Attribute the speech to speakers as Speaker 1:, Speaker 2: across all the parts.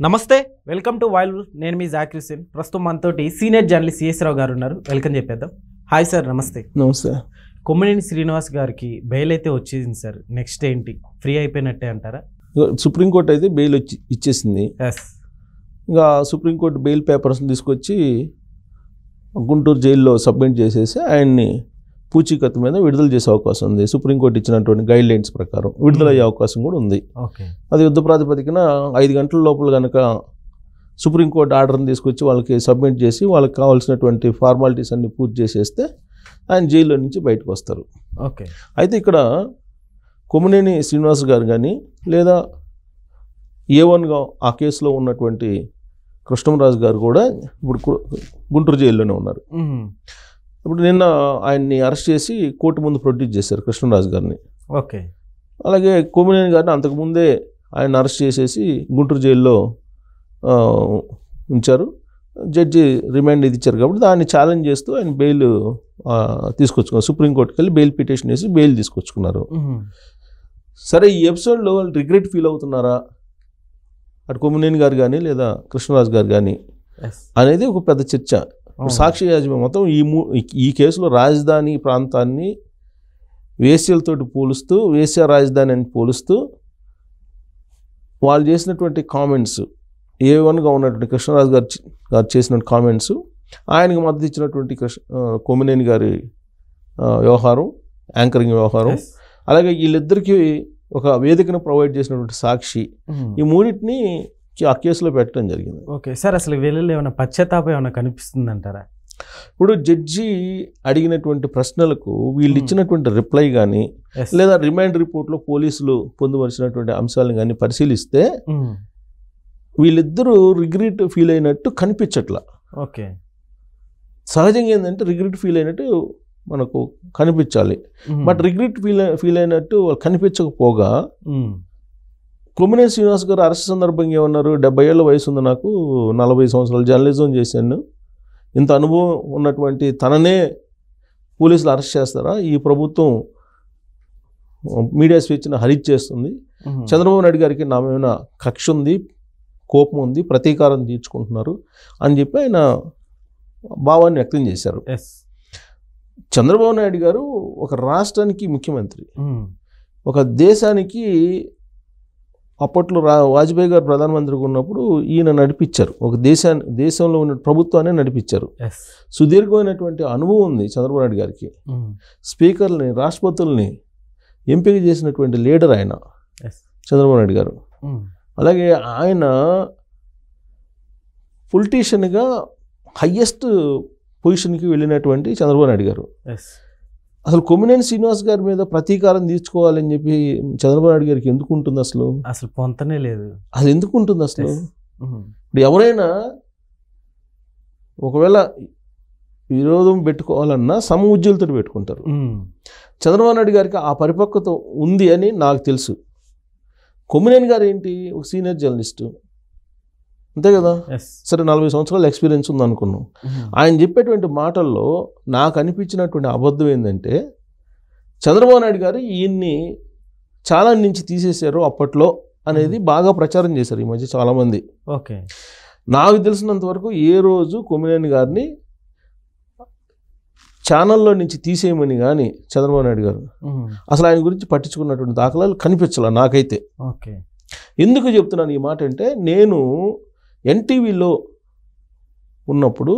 Speaker 1: నమస్తే, welcome to wild. నేను మీ జాకిర్ హుసేన్. ప్రస్తుతం మనతోటి సీనియర్ జర్నలిస్ట్ సిఎస్ రావు గారు ఉన్నారు. వెల్కమ్ చెప్పేద్దాం. హాయ్ సార్, నమస్తే.
Speaker 2: నమస్తే.
Speaker 1: కొమ్మినేని శ్రీనివాస్ గారికి బెయిల్ అయితే వచ్చేసింది సార్. నెక్స్ట్ ఏంటి, ఫ్రీ అయిపోయినట్టే అంటారా?
Speaker 2: సుప్రీంకోర్టు అయితే బెయిల్ ఇచ్చేసింది. ఇంకా సుప్రీంకోర్టు బెయిల్ పేపర్స్ని తీసుకొచ్చి గుంటూరు జైల్లో సబ్మిట్ చేసేసి ఆయన్ని పూచీకత్తు మీద విడుదల చేసే అవకాశం ఉంది. సుప్రీంకోర్టు ఇచ్చినటువంటి గైడ్ లైన్స్ ప్రకారం విడుదలయ్యే అవకాశం కూడా ఉంది. అది యుద్ధ ప్రాతిపదికన 5 గంటల లోపల కనుక సుప్రీంకోర్టు ఆర్డర్ని తీసుకొచ్చి వాళ్ళకి సబ్మిట్ చేసి వాళ్ళకి కావాల్సినటువంటి ఫార్మాలిటీస్ అన్ని పూర్తి చేసేస్తే ఆయన జైల్లో నుంచి బయటకు వస్తారు.
Speaker 1: ఓకే. అయితే
Speaker 2: ఇక్కడ కొమ్మినేని శ్రీనివాస్ గారు కానీ లేదా A1గా ఆ కేసులో ఉన్నటువంటి కృష్ణంరాజు గారు కూడా ఇప్పుడు గుంటూరు జైల్లోనే ఉన్నారు. ఇప్పుడు నిన్న ఆయన్ని అరెస్ట్ చేసి కోర్టు ముందు ప్రొడ్యూస్ చేశారు కృష్ణరాజు గారిని.
Speaker 1: ఓకే.
Speaker 2: అలాగే కొమ్మినేని గారిని అంతకుముందే ఆయన అరెస్ట్ చేసేసి గుంటూరు జైల్లో ఉంచారు. జడ్జి రిమాండ్ ఇది ఇచ్చారు కాబట్టి దాన్ని ఛాలెంజ్ చేస్తూ ఆయన బెయిల్ తీసుకొచ్చుకున్నారు. సుప్రీంకోర్టుకి వెళ్ళి బెయిల్ పిటిషన్ వేసి బెయిల్ తీసుకొచ్చుకున్నారు. సరే, ఈ ఎపిసోడ్లో వాళ్ళు రిగ్రెట్ ఫీల్ అవుతున్నారా అటు కొమ్మినేని గారు కానీ లేదా కృష్ణరాజు గారు కానీ అనేది ఒక పెద్ద చర్చ. సాక్షి యాజమాన్యం మొత్తం ఈ కేసులో రాజధాని ప్రాంతాన్ని వేశ్యలతోటి పోలుస్తూ, వేశ్య రాజధాని అని పోలుస్తూ వాళ్ళు చేసినటువంటి కామెంట్స్, A1గా ఉన్నటువంటి కృష్ణరాజు గారు చేసిన కామెంట్స్, ఆయనకు మద్దతు ఇచ్చినటువంటి కొమ్మినేని గారి వ్యవహారం, యాంకరింగ్ వ్యవహారం, అలాగే వీళ్ళిద్దరికీ ఒక వేదికను ప్రొవైడ్ చేసినటువంటి సాక్షి, ఈ మూడింటిని ఆ కేసులో పెట్టడం జరిగింది.
Speaker 1: ఓకే సార్, అసలు వీళ్ళలో ఏమైనా పశ్చాత్తాపం ఏమైనా కనిపిస్తుంది అంటారా?
Speaker 2: ఇప్పుడు జడ్జి అడిగినటువంటి ప్రశ్నలకు వీళ్ళు ఇచ్చినటువంటి రిప్లై కానీ లేదా రిమాండ్ రిపోర్ట్లో పోలీసులు పొందుపరిచినటువంటి అంశాలను కానీ పరిశీలిస్తే వీళ్ళిద్దరూ రిగ్రెట్ ఫీల్ అయినట్టు కనిపించట్లా.
Speaker 1: ఓకే.
Speaker 2: సహజంగా ఏంటంటే రిగ్రెట్ ఫీల్ అయినట్టు మనకు కనిపించాలి. బట్ రిగ్రెట్ ఫీల్ అయినట్టు వాళ్ళు కనిపించకపోగా కొమ్మినేని శ్రీనివాస్ గారు అరెస్ట్ సందర్భంగా ఏమన్నారు, 70 ఏళ్ళ వయసు ఉంది నాకు, 40 సంవత్సరాలు జర్నలిజం చేశాను, ఇంత అనుభవం ఉన్నటువంటి తననే పోలీసులు అరెస్ట్ చేస్తారా, ఈ ప్రభుత్వం మీడియా స్వేచ్ఛను హరించి చేస్తుంది, చంద్రబాబు నాయుడు గారికి నా మీద కక్ష ఉంది, కోపం ఉంది, ప్రతీకారం తీర్చుకుంటున్నారు అని చెప్పి ఆయన భావాన్ని వ్యక్తం చేశారు. చంద్రబాబు నాయుడు గారు ఒక రాష్ట్రానికి ముఖ్యమంత్రి, ఒక దేశానికి అప్పట్లో వాజ్పేయి గారు ప్రధానమంత్రిగా ఉన్నప్పుడు ఈయన నడిపించారు, ఒక దేశంలో ఉన్న ప్రభుత్వాన్ని నడిపించారు. సుదీర్ఘమైనటువంటి అనుభవం ఉంది చంద్రబాబు నాయుడు గారికి. స్పీకర్ని, రాష్ట్రపతుల్ని ఎంపిక చేసినటువంటి లీడర్ ఆయన చంద్రబాబు నాయుడు గారు. అలాగే ఆయన పొలిటీషియన్గా హయ్యెస్ట్ పొజిషన్కి వెళ్ళినటువంటి చంద్రబాబు నాయుడు గారు. అసలు కొమ్మినేని శ్రీనివాస్ గారి మీద ప్రతీకారం తీర్చుకోవాలని చెప్పి చంద్రబాబు నాయుడు గారికి ఎందుకు ఉంటుంది? అసలు
Speaker 1: పొంతనే లేదు.
Speaker 2: అసలు ఎందుకు ఉంటుంది? ఇప్పుడు ఎవరైనా ఒకవేళ విరోధం పెట్టుకోవాలన్నా సమఉజ్జీలతో పెట్టుకుంటారు. చంద్రబాబు నాయుడు గారికి ఆ పరిపక్వత ఉంది అని నాకు తెలుసు. కొమ్మినేని గారు ఏంటి, ఒక సీనియర్ జర్నలిస్టు, అంతే కదా. సరే, 40 సంవత్సరాల ఎక్స్పీరియన్స్ ఉంది అనుకున్నాం. ఆయన చెప్పేటువంటి మాటల్లో నాకు అనిపించినటువంటి అబద్ధం ఏంటంటే, చంద్రబాబు నాయుడు గారు ఈయన్ని చాలా నుంచి తీసేశారు అప్పట్లో అనేది బాగా ప్రచారం చేశారు ఈ మధ్య చాలామంది.
Speaker 1: ఓకే.
Speaker 2: నాకు తెలిసినంత వరకు ఏ రోజు కొమ్మినేని గారిని ఛానల్లో నుంచి తీసేయమని కానీ చంద్రబాబు నాయుడు గారు అసలు ఆయన గురించి పట్టించుకున్నటువంటి దాఖలాలు కనిపించాల నాకైతే.
Speaker 1: ఓకే.
Speaker 2: ఎందుకు చెప్తున్నాను ఈ మాట అంటే, నేను ఎన్టీవీలో ఉన్నప్పుడు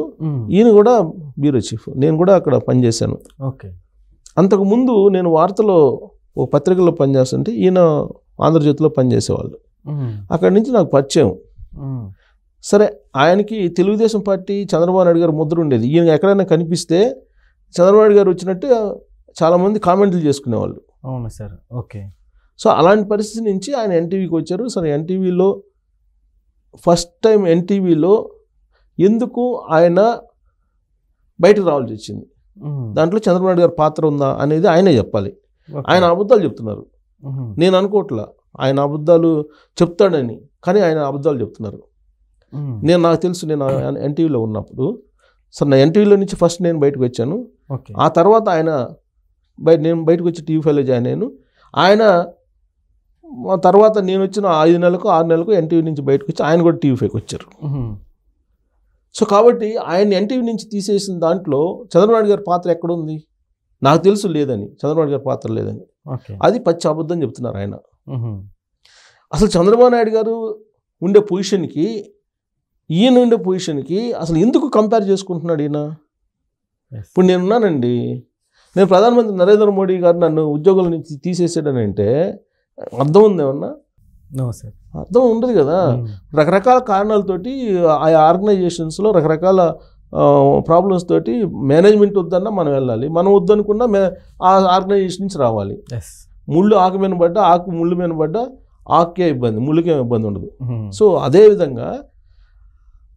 Speaker 2: ఈయన కూడా బ్యూరో చీఫ్, నేను కూడా అక్కడ పనిచేశాను.
Speaker 1: ఓకే.
Speaker 2: అంతకుముందు నేను వార్తలో ఓ పత్రికలో పనిచేస్తుంటే ఈయన ఆంధ్రజ్యోతిలో పనిచేసేవాళ్ళు. అక్కడి నుంచి నాకు పరిచయం. సరే, ఆయనకి తెలుగుదేశం పార్టీ చంద్రబాబు నాయుడు గారు ముద్ర ఉండేది. ఈయన ఎక్కడైనా కనిపిస్తే చంద్రబాబు నాయుడు గారు వచ్చినట్టు చాలామంది కామెంట్లు చేసుకునేవాళ్ళు.
Speaker 1: అవును సార్. ఓకే.
Speaker 2: సో అలాంటి పరిస్థితి నుంచి ఆయన ఎన్టీవీకి వచ్చారు. సరే, ఎన్టీవీలో ఫస్ట్ టైం ఎన్టీవీలో ఎందుకు ఆయన బయటకు రావాల్సి వచ్చింది, దాంట్లో చంద్రబాబు నాయుడు గారి పాత్ర ఉందా అనేది ఆయనే చెప్పాలి. ఆయన అబద్ధాలు చెప్తున్నారు. నేను అనుకోవట్లా ఆయన అబద్ధాలు చెప్తాడని, కానీ ఆయన అబద్ధాలు చెప్తున్నారు. నాకు తెలుసు, నేను ఎన్టీవీలో ఉన్నప్పుడు. సరే, నా ఎన్టీవీలో నుంచి ఫస్ట్ నేను బయటకు వచ్చాను. ఆ తర్వాత ఆయన నేను బయటకు వచ్చి TV5లో జాయిన్ అయ్యాను. ఆయన ఆ తర్వాత నేను వచ్చిన 5 నెలలకు 6 నెలలకు ఎన్టీవీ నుంచి బయటకు వచ్చి ఆయన కూడా టీవీ5కి వచ్చారు. సో కాబట్టి ఆయన ఎన్టీవీ నుంచి తీసేసిన దాంట్లో చంద్రబాబు నాయుడు గారి పాత్ర ఎక్కడుంది? నాకు తెలుసు లేదని, చంద్రబాబు గారి పాత్ర లేదని. అది పచ్చి అబద్ధం చెప్తున్నారు ఆయన. అసలు చంద్రబాబు నాయుడు గారు ఉండే పొజిషన్కి ఈయన ఉండే పొజిషన్కి అసలు ఎందుకు కంపేర్ చేసుకుంటున్నాడు ఈయన? ఇప్పుడు నేనున్నానండి, నేను ప్రధానమంత్రి నరేంద్ర మోడీ గారు నన్ను ఉద్యోగుల నుంచి తీసేసాడని అంటే అర్థం ఉంది ఏమన్నా? అర్థం ఉండదు కదా. రకరకాల కారణాలతోటి ఆ ఆర్గనైజేషన్స్లో రకరకాల ప్రాబ్లమ్స్ తోటి మేనేజ్మెంట్ వద్దన్నా మనం వెళ్ళాలి, మనం వద్దనుకున్నా ఆ ఆర్గనైజేషన్ నుంచి రావాలి. ముళ్ళు ఆకు మీద పడ్డా, ఆకు ముళ్ళు మీద పడ్డా ఆకుకే ఇబ్బంది, ముళ్ళుకేం ఇబ్బంది ఉండదు. సో అదేవిధంగా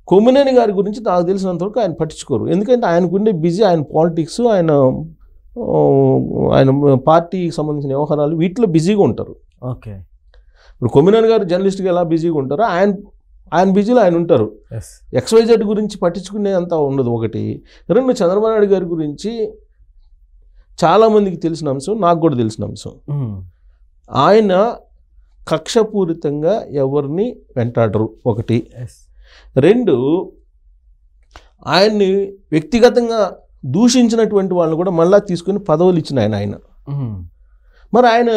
Speaker 2: కొమ్మినేని గారి గురించి నాకు తెలిసినంతవరకు ఆయన పట్టించుకోరు. ఎందుకంటే ఆయనకుండే బిజీ, ఆయన పాలిటిక్స్, ఆయన పార్టీకి సంబంధించిన వ్యవహారాలు వీటిలో బిజీగా ఉంటారు.
Speaker 1: ఓకే,
Speaker 2: ఇప్పుడు కొమ్మినేని గారు జర్నలిస్ట్గా ఎలా బిజీగా ఉంటారో ఆయన బిజీలో ఆయన ఉంటారు. XYZ గురించి పట్టించుకునే అంత ఉండదు ఒకటి. రెండు, చంద్రబాబు నాయుడు గారి గురించి చాలామందికి తెలిసిన అంశం, నాకు కూడా తెలిసిన అంశం, ఆయన కక్షపూరితంగా ఎవరిని వెంటాడరు ఒకటి. రెండు, ఆయన్ని వ్యక్తిగతంగా దూషించినటువంటి వాళ్ళని కూడా మళ్ళా తీసుకుని పదవులు ఇచ్చిన ఆయన. మరి ఆయన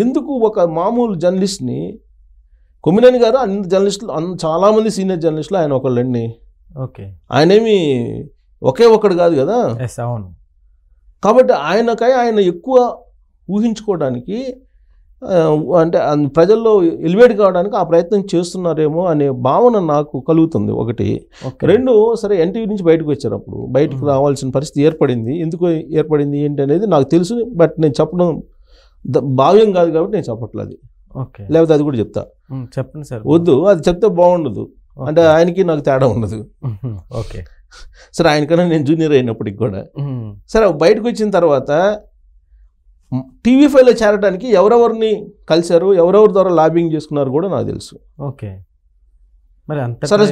Speaker 2: ఎందుకు ఒక మామూలు జర్నలిస్ట్ని, కొమ్మినేని గారు అన్ని జర్నలిస్టులు, చాలామంది సీనియర్ జర్నలిస్టులు, ఆయన ఒకళ్ళండి.
Speaker 1: ఓకే,
Speaker 2: ఆయనేమి ఒకే ఒక్కడు కాదు కదా.
Speaker 1: అవును.
Speaker 2: కాబట్టి ఆయన ఎక్కువ ఊహించుకోవడానికి, అంటే ప్రజల్లో ఎలివేట్ కావడానికి ఆ ప్రయత్నం చేస్తున్నారేమో అనే భావన నాకు కలుగుతుంది ఒకటి. రెండు, సరే ఎన్టీవీ నుంచి బయటకు వచ్చారు, అప్పుడు బయటకు రావాల్సిన పరిస్థితి ఏర్పడింది. ఎందుకు ఏర్పడింది ఏంటి అనేది నాకు తెలుసు, బట్ నేను చెప్పడం భావ్యం కాదు కాబట్టి నేను చెప్పట్లేదు. లేకపోతే అది కూడా చెప్తా.
Speaker 1: చెప్పండి సార్.
Speaker 2: వద్దు, అది చెప్తే బాగుండదు, అంటే ఆయనకి నాకు తేడా ఉండదు.
Speaker 1: ఓకే,
Speaker 2: సరే ఆయనకన్నా నేను జూనియర్ అయినప్పటికి కూడా. సరే బయటకు వచ్చిన తర్వాత టీవీ5లో చేరడానికి ఎవరెవరిని కలిశారు, ఎవరెవరి ద్వారా లాబింగ్ చేసుకున్నారు కూడా నాకు తెలుసు.
Speaker 1: ఓకే, మరి
Speaker 2: సరే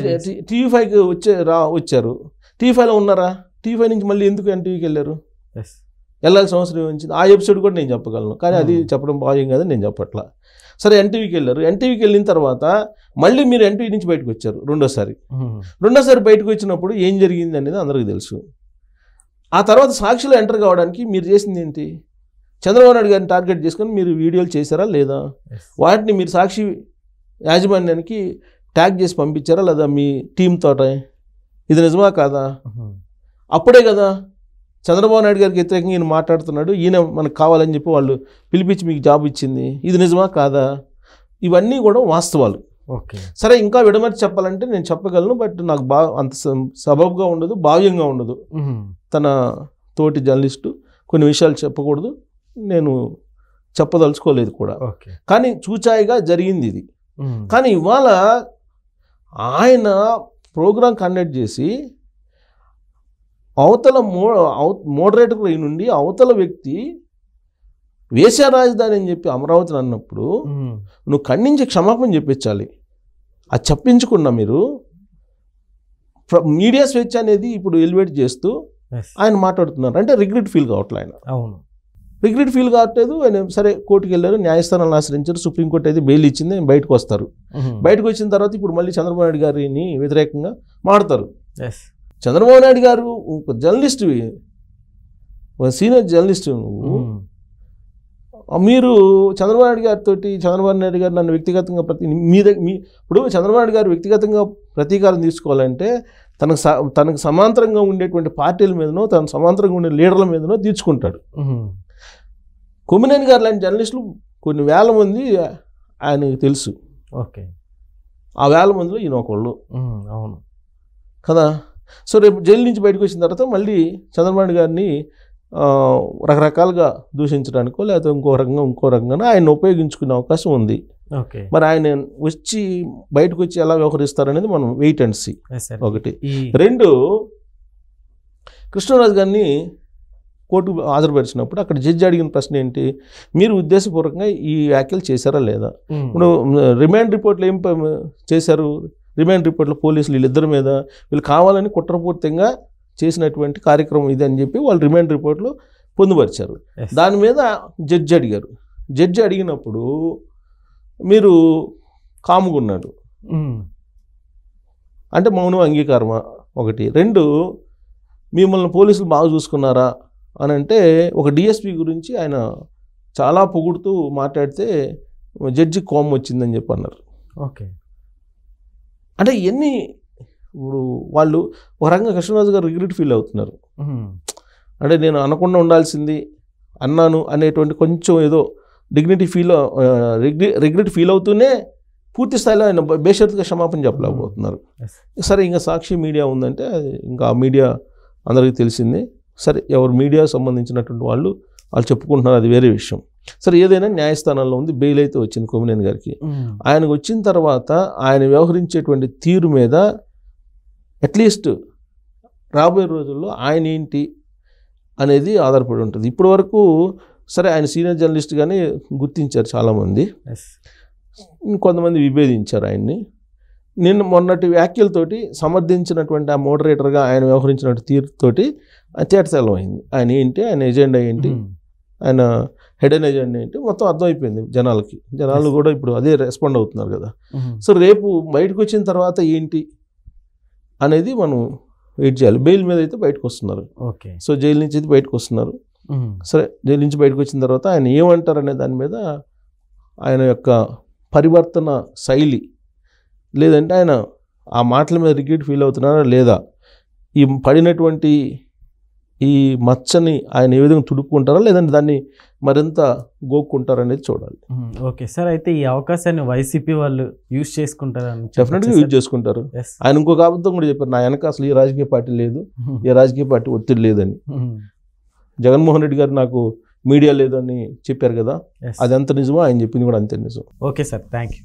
Speaker 2: టీవీ5కి వచ్చారు, టీవీ5లో ఉన్నారా? టీవీ5 నుంచి మళ్ళీ ఎందుకు ఎన్టీవీకి వెళ్ళారు? వెళ్ళాల్సిన అవసరం వచ్చింది. ఆ ఎపిసోడ్ కూడా నేను చెప్పగలను, కానీ అది చెప్పడం భావ్యం కాదని నేను చెప్పట్లా. సరే ఎన్టీవీకి వెళ్ళారు, ఎన్టీవీకి వెళ్ళిన తర్వాత మళ్ళీ మీరు ఎన్టీవీ నుంచి బయటకు వచ్చారు రెండోసారి బయటకు వచ్చినప్పుడు ఏం జరిగింది అనేది అందరికీ తెలుసు. ఆ తర్వాత సాక్షిలో ఎంటర్ కావడానికి మీరు చేసింది ఏంటి? చంద్రబాబు నాయుడు గారిని టార్గెట్ చేసుకొని మీరు వీడియోలు చేశారా లేదా? వాటిని మీరు సాక్షి యాజమాన్యానికి ట్యాగ్ చేసి పంపించారా లేదా మీ టీం తోట? ఇది నిజమా కాదా? అప్పుడే కదా చంద్రబాబు నాయుడు గారికి వ్యతిరేకంగా ఈయన మాట్లాడుతున్నాడు, ఈయన మనకు కావాలని చెప్పి వాళ్ళు పిలిపించి మీకు జాబ్ ఇచ్చింది. ఇది నిజమా కాదా? ఇవన్నీ కూడా వాస్తవాలు.
Speaker 1: ఓకే,
Speaker 2: సరే ఇంకా విడమర్చి చెప్పాలంటే నేను చెప్పగలను, బట్ నాకు అంత సబబుగా ఉండదు, భావ్యంగా ఉండదు. తన తోటి జర్నలిస్టు కొన్ని విషయాలు చెప్పకూడదు, నేను చెప్పదలుచుకోలేదు కూడా. కానీ చూచాయిగా జరిగింది ఇది. కానీ ఇవాళ ఆయన ప్రోగ్రాం కండక్ట్ చేసి అవతల మోడరేటర్ నుండి అవతల వ్యక్తి వేశ్య రాజధాని అని చెప్పి అమరావతిని అన్నప్పుడు నువ్వు ఖండించి క్షమాపణ చెప్పించాలి. అది చెప్పించకుండా మీరు మీడియా స్వేచ్ఛ అనేది ఇప్పుడు ఎలివేట్ చేస్తూ ఆయన మాట్లాడుతున్నారు అంటే రిగ్రెట్ ఫీల్ కావట్లేదు ఆయన.
Speaker 1: అవును,
Speaker 2: రిగ్రెట్ ఫీల్ కావట్లేదు. ఆయన సరే కోర్టుకు వెళ్ళారు, న్యాయస్థానాలను ఆశ్రయించారు, సుప్రీంకోర్టు అయితే బెయిల్ ఇచ్చింది, బయటకు వస్తారు. బయటకు వచ్చిన తర్వాత ఇప్పుడు మళ్ళీ చంద్రబాబు నాయుడు గారిని వ్యతిరేకంగా మాట్లాడతారు. చంద్రబాబు నాయుడు గారు ఒక జర్నలిస్ట్, ఒక సీనియర్ జర్నలిస్ట్, నువ్వు మీరు చంద్రబాబు నాయుడు గారితో చంద్రబాబు నాయుడు గారు నన్ను వ్యక్తిగతంగా ఇప్పుడు చంద్రబాబు నాయుడు గారు వ్యక్తిగతంగా ప్రతీకారం తీసుకోవాలంటే తనకు సమాంతరంగా ఉండేటువంటి పార్టీల మీదనో తన సమాంతరంగా ఉండే లీడర్ల మీదనో తీర్చుకుంటాడు. కొమ్మినేని గారు లాంటి జర్నలిస్టులు కొన్ని వేల మంది ఆయనకు తెలుసు.
Speaker 1: ఓకే,
Speaker 2: ఆ వేల మందిలో ఈయన ఒకళ్ళు.
Speaker 1: అవును
Speaker 2: కదా. సో రేపు జైలు నుంచి బయటకు వచ్చిన తర్వాత మళ్ళీ చంద్రబాబు నాయుడు గారిని రకరకాలుగా దూషించడానికో లేకపోతే ఇంకో రకంగా ఆయన ఉపయోగించుకునే అవకాశం ఉంది. మరి ఆయన బయటకు వచ్చి ఎలా వ్యవహరిస్తారనేది మనం వెయిట్ అండ్ సీ. ఒకటి. రెండు, కృష్ణరాజు గారిని కోర్టుకు హాజరుపరిచినప్పుడు అక్కడ జడ్జి అడిగిన ప్రశ్న ఏంటి? మీరు ఉద్దేశపూర్వకంగా ఈ వ్యాఖ్యలు చేశారా లేదా? ఇప్పుడు రిమాండ్ రిపోర్ట్లు ఏం చేశారు? రిమాండ్ రిపోర్ట్లో పోలీసులు వీళ్ళిద్దరి మీద వీళ్ళు కావాలని కుట్రపూర్తిగా చేసినటువంటి కార్యక్రమం ఇది అని చెప్పి వాళ్ళు రిమాండ్ రిపోర్ట్లో పొందుపరిచారు. దాని మీద జడ్జి అడిగారు. జడ్జి అడిగినప్పుడు మీరు కాముగా ఉన్నాడు అంటే మౌనం అంగీకారమా ఒకటి. రెండు, మిమ్మల్ని పోలీసులు బాగా చూసుకున్నారా అని అంటే ఒక డిఎస్పి గురించి ఆయన చాలా పొగుడుతూ మాట్లాడితే జడ్జి కోపం వచ్చిందని చెప్పి అన్నారు.
Speaker 1: ఓకే,
Speaker 2: అంటే ఇవన్నీ ఇప్పుడు వాళ్ళు ఒక రకంగా కృష్ణరాజు గారు రిగ్రెట్ ఫీల్ అవుతున్నారు. అంటే నేను అనకుండా ఉండాల్సింది అన్నాను అనేటువంటి కొంచెం ఏదో డిగ్నిటీ రిగ్రెట్ ఫీల్ అవుతూనే పూర్తి స్థాయిలో ఆయన బేషరతుగా క్షమాపణ చెప్పలేకపోతున్నారు. సరే, ఇంకా సాక్షి మీడియా ఉందంటే ఇంకా ఆ మీడియా అందరికీ తెలిసిందే. సరే, ఎవరు మీడియా సంబంధించినటువంటి వాళ్ళు చెప్పుకుంటున్నారు, అది వేరే విషయం. సరే, ఏదైనా న్యాయస్థానంలో ఉంది, బెయిల్ అయితే వచ్చింది కొమ్మినేని గారికి. ఆయనకు వచ్చిన తర్వాత ఆయన వ్యవహరించేటువంటి తీరు మీద అట్లీస్ట్ రాబోయే రోజుల్లో ఆయన ఏంటి అనేది ఆధారపడి ఉంటుంది. ఇప్పటి వరకు సరే, ఆయన సీనియర్ జర్నలిస్ట్గానే గుర్తించారు చాలామంది, కొంతమంది విభేదించారు ఆయన్ని. నిన్న మొన్నటి వ్యాఖ్యలతోటి సమర్థించినటువంటి ఆ మోడరేటర్గా ఆయన వ్యవహరించినటువంటి తీరుతోటి తేటతెల్లం అయింది. ఆయన ఏంటి, ఆయన ఎజెండా ఏంటి, ఆయన హెడెన్ ఎజెండా ఏంటి మొత్తం అర్థమైపోయింది జనాలకి. జనాలు కూడా ఇప్పుడు అదే రెస్పాండ్ అవుతున్నారు కదా. సో రేపు బయటకు వచ్చిన తర్వాత ఏంటి అనేది మనం వెయిట్ చేయాలి. బెయిల్ మీద అయితే బయటకు వస్తున్నారు.
Speaker 1: ఓకే,
Speaker 2: సో జైలు నుంచి అయితే బయటకు వస్తున్నారు. సరే, జైలు నుంచి బయటకు వచ్చిన తర్వాత ఆయన ఏమంటారు అనే దాని మీద ఆయన యొక్క పరివర్తన శైలి, లేదంటే ఆయన ఆ మాటల మీద రిగ్రెట్ ఫీల్ అవుతున్నారా లేదా, ఈ పడినటువంటి ఈ మచ్చని ఆయన ఏ విధంగా తుడుపుకుంటారా లేదంటే దాన్ని మరింత గోక్కుంటారనేది చూడాలి.
Speaker 1: ఓకే సార్, అయితే ఈ అవకాశాన్ని వైసీపీ వాళ్ళు యూజ్ చేసుకుంటారని?
Speaker 2: డెఫినెట్గా యూజ్ చేసుకుంటారు. ఆయన ఇంకొక అబద్ధం కూడా చెప్పారు, నా వెనక అసలు ఏ రాజకీయ పార్టీ లేదు, ఏ రాజకీయ పార్టీ ఒత్తిడి లేదని. జగన్మోహన్ రెడ్డి గారు నాకు మీడియా లేదని చెప్పారు కదా, అదంత నిజమో ఆయన చెప్పింది కూడా అంతే నిజం.
Speaker 1: Okay sir, thank you.